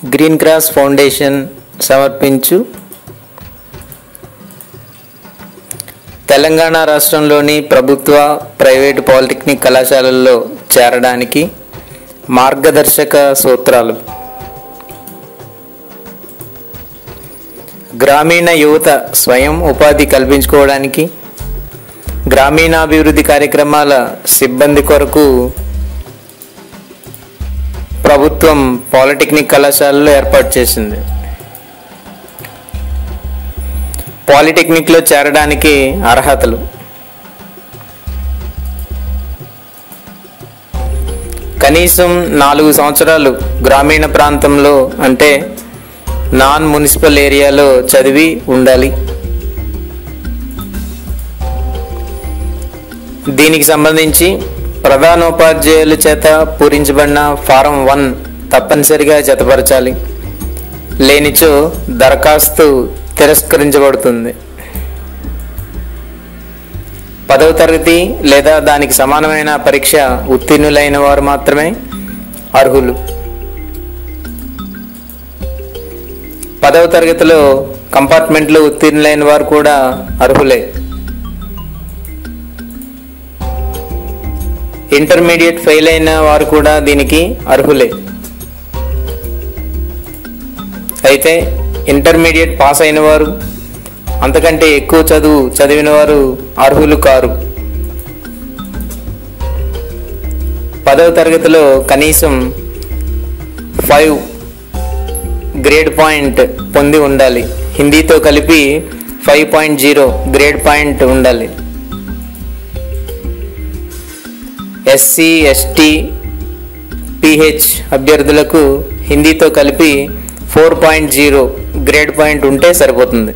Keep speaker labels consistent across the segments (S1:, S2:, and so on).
S1: Green cross foundation సమర్పించు తెలంగాణ రాష్ట్రంలోని ప్రభుత్వ, ప్రైవేటు పాలిటెక్నిక్ కళాశాలల్లో చేరడానికి మార్గదర్శక సూత్రాలు. గ్రామీణ యువత స్వయం ఉపాధి కల్పించుకోవడానికి గ్రామీణాభివృద్ధి కార్యక్రమాల సిబ్బంది కొరకు ప్రభుత్వం పాలిటెక్నిక్ కళాశాలలో ఏర్పాటు చేసింది. పాలిటెక్నిక్లో చేరడానికి అర్హతలు: కనీసం 4 సంవత్సరాలు గ్రామీణ ప్రాంతంలో అంటే నాన్ మున్సిపల్ ఏరియాలో చదివి ఉండాలి. దీనికి సంబంధించి ప్రధానోపాధ్యాయుల చేత పూరించబడిన ఫారం 1 తప్పనిసరిగా జతపరచాలి. లేనిచో దరఖాస్తు తిరస్కరించబడుతుంది. 10వ తరగతి లేదా దానికి సమానమైన పరీక్ష ఉత్తీర్ణులైన వారు మాత్రమే అర్హులు. 10వ తరగతిలో కంపార్ట్మెంట్లో ఉత్తీర్ణులైన వారు కూడా అర్హులే. ఇంటర్మీడియట్ ఫెయిల్ అయిన వారు కూడా దీనికి అర్హులే. అయితే ఇంటర్మీడియట్ పాస్ అయిన వారు, అంతకంటే ఎక్కువ చదివిన వారు అర్హులు కారు. 10వ తరగతిలో కనీసం 5 గ్రేడ్ పాయింట్ పొంది ఉండాలి. హిందీతో కలిపి 5.0 గ్రేడ్ పాయింట్ ఉండాలి. ఎస్సీ, ఎస్టీ, పిహెచ్ అభ్యర్థులకు హిందీతో కలిపి 4.0 గ్రేడ్ పాయింట్ ఉంటే సరిపోతుంది.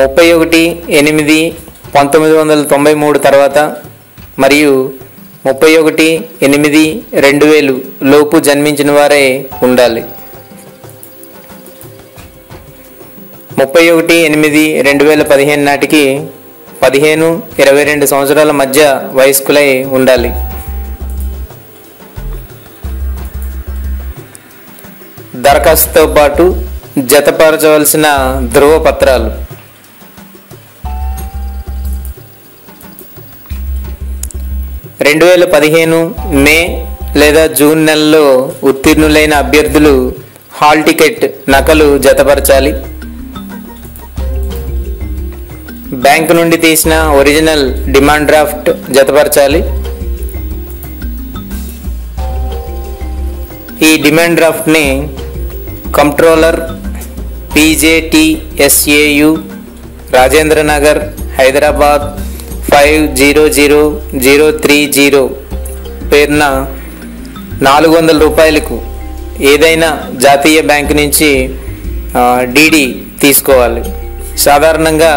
S1: 31/8/1993 తర్వాత మరియు 31/8/2000 లోపు జన్మించిన వారే ఉండాలి. 31/8/2015 నాటికి 15-22 సంవత్సరాల మధ్య వయస్కులై ఉండాలి. దరఖాస్తుతో పాటు జతపరచవలసిన ధృవపత్రాలు: మే లేదా జూన్ నెలలో ఉత్తీర్ణులైన అభ్యర్థులు హాల్ టికెట్ నకలు జతపరచాలి. బ్యాంకు నుండి తీసిన ఒరిజినల్ డిమాండ్ డ్రాఫ్ట్ జతపరచాలి. ఈ డిమాండ్ డ్రాఫ్ట్ని కంప్ట్రోలర్, PJTSAU, రాజేంద్ర నగర్, హైదరాబాద్ 500030 పేరున 400 రూపాయలకు ఏదైనా జాతీయ బ్యాంకు నుంచి డీడీ తీసుకోవాలి. సాధారణంగా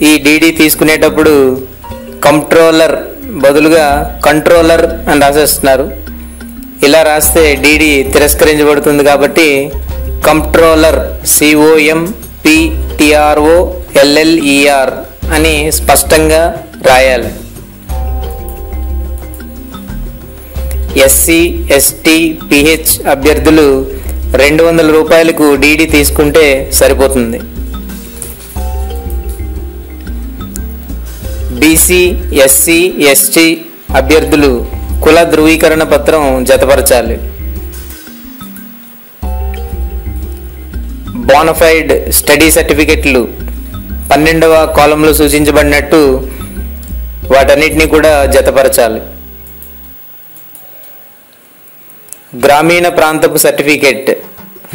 S1: ఈ డీడీ తీసుకునేటప్పుడు కంప్ట్రోలర్ బదులుగా కంట్రోలర్ అని రాసేస్తున్నారు. ఇలా రాస్తే డీడీ తిరస్కరించబడుతుంది. కాబట్టి కంప్ట్రోలర్, COMPTROLLER అని స్పష్టంగా రాయాలి. ఎస్సీ, ఎస్టీ, పిహెచ్ అభ్యర్థులు 200 రూపాయలకు డీడీ తీసుకుంటే సరిపోతుంది. బీసీ, ఎస్సీ, ఎస్టీ అభ్యర్థులు కుల ధృవీకరణ పత్రం జతపరచాలి. బోనఫైడ్ స్టడీ సర్టిఫికెట్లు 12వ కాలంలో సూచించబడినట్టు వాటన్నిటినీ కూడా జతపరచాలి. గ్రామీణ ప్రాంతపు సర్టిఫికెట్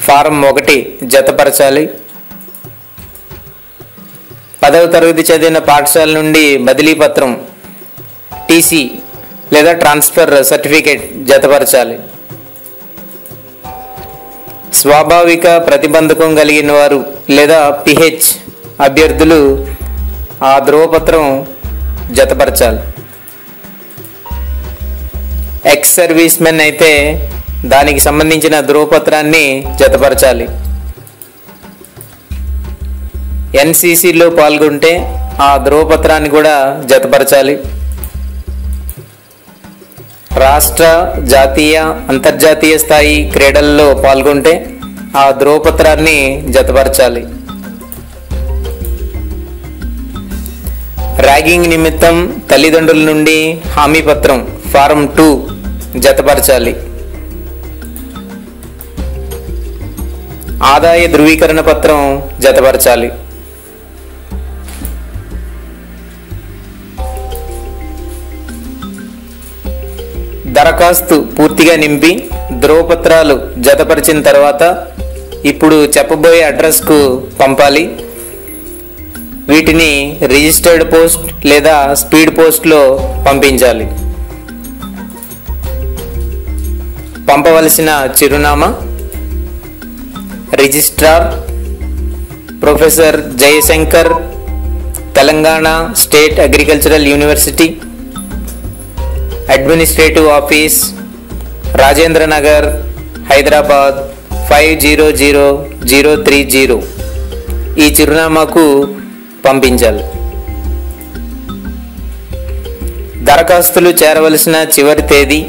S1: ఫారం 1 జతపరచాలి. 10వ తరగతి చదివిన పాఠశాల నుండి బదిలీ పత్రం, టీసీ లేదా ట్రాన్స్ఫర్ సర్టిఫికెట్ జతపరచాలి. స్వాభావిక ప్రతిబంధకం కలిగిన వారు లేదా పిహెచ్ అభ్యర్థులు ఆ ధృవపత్రం జతపరచాలి. ఎక్స్ సర్వీస్ మెన్ అయితే దానికి సంబంధించిన ధృవపత్రాన్ని జతపరచాలి. ఎన్సీసీలో పాల్గొంటే ఆ ధృవపత్రాన్ని కూడా జతపరచాలి. రాష్ట్ర, జాతీయ, అంతర్జాతీయ స్థాయి క్రీడల్లో పాల్గొంటే ఆ ధ్రువపత్రాన్ని జతపరచాలి. ర్యాగింగ్ నిమిత్తం తల్లిదండ్రుల నుండి హామీ పత్రం ఫారం 2 జతపరచాలి. ఆదాయ ధృవీకరణ పత్రం జతపరచాలి. దరఖాస్తు పూర్తిగా నింపి ధ్రువపత్రాలు జతపరిచిన తర్వాత ఇప్పుడు చెప్పబోయే అడ్రస్కు పంపాలి. వీటిని రిజిస్టర్డ్ పోస్ట్ లేదా స్పీడ్ పోస్ట్లో పంపించాలి. పంపవలసిన చిరునామా registrar professor Jayashankar, Telangana state agricultural university, administrative office, Rajendra Nagar, Hyderabad 500030. ఈ చిరునామాకు పంపించాలి. దరఖాస్తులు చేరవలసిన చివరి తేదీ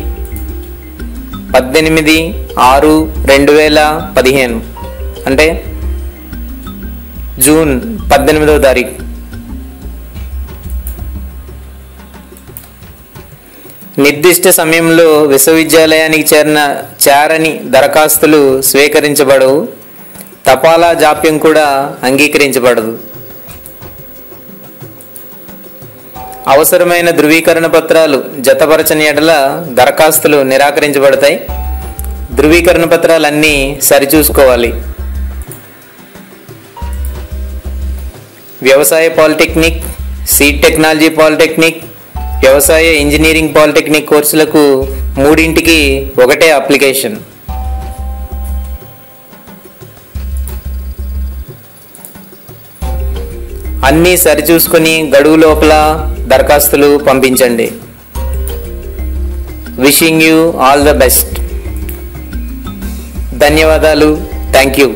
S1: 18/6/2015, అంటే జూన్ 18వ తారీఖు. నిర్దిష్ట సమయంలో విశ్వవిద్యాలయానికి చేరని దరఖాస్తులు స్వీకరించబడవు. తపాలా జాప్యం కూడా అంగీకరించబడదు. అవసరమైన ధృవీకరణ పత్రాలు జతపరచని ఎడల దరఖాస్తులు నిరాకరించబడతాయి. ధృవీకరణ పత్రాలన్నీ సరిచూసుకోవాలి. వ్యవసాయ పాలిటెక్నిక్, సీడ్ టెక్నాలజీ పాలిటెక్నిక్, వ్యవసాయ ఇంజనీరింగ్ పాలిటెక్నిక్ కోర్సులకు 3ంటికి ఒకటే అప్లికేషన్. అన్నీ సరిచూసుకొని గడువు లోపల దరఖాస్తులు పంపించండి. Wishing you all the best. ధన్యవాదాలు. Thank you.